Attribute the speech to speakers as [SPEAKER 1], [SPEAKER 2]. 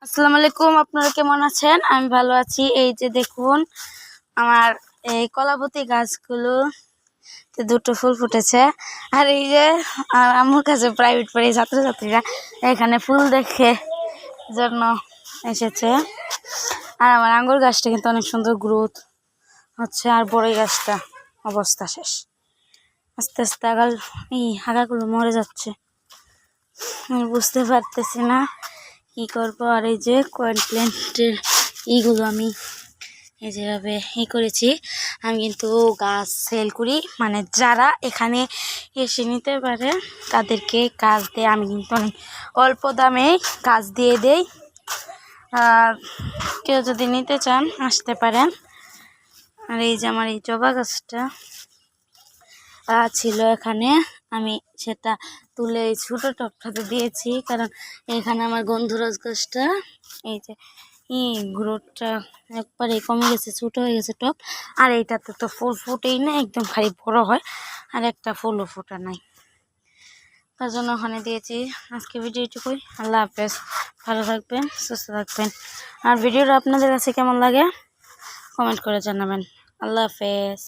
[SPEAKER 1] আসসালামু আলাইকুম, আপনারা কেমন আছেন? আমি ভালো আছি। এই যে দেখুন আমার এই কলাবতী গাছগুলো দুটো ফুল ফুটেছে। আর এই যে আম্মুর কাছে প্রাইভেট পড়ে ছাত্রছাত্রীরা এখানে ফুল দেখে জন্য এসেছে। আর আমার আঙ্গুর গাছটা কিন্তু অনেক সুন্দর গ্রোথ হচ্ছে। আর বড়ই গাছটা অবস্থা শেষ, আস্তে আস্তে আগাগুলো মরে যাচ্ছে। আমি বুঝতে পারতেছি না কি করবো। আর এই যে কয়েন প্ল্যান্টের এইগুলো আমি এই যেভাবে করেছি। আমি কিন্তু গাছ সেল করি, মানে যারা এখানে এসে নিতে পারে তাদেরকে কাজ দিয়ে আমি কিন্তু অনেক অল্প দামে কাজ দিয়ে দেই। আর কেউ যদি নিতে চান আসতে পারেন। আর এই যে আমার এই জবা গাছটা ছিল এখানে, আমি সেটা তুলে এই ছোটো টবটাতে দিয়েছি, কারণ এখানে আমার গন্ধরাজ গাছটা এই যে গ্রোথটা একবারে কমে গেছে, ছোটো হয়ে গেছে টব। আর এইটাতে তো ফুল ফুটেই না, একদম খালি বড় হয় আর একটা ফুলও ফোটা নাই, তার জন্য ওখানে দিয়েছি। আজকে ভিডিও এটুকুই। আল্লাহ হাফেজ, ভালো থাকবেন, সুস্থ থাকবেন। আর ভিডিওটা আপনাদের কাছে কেমন লাগে কমেন্ট করে জানাবেন। আল্লাহ হাফেজ।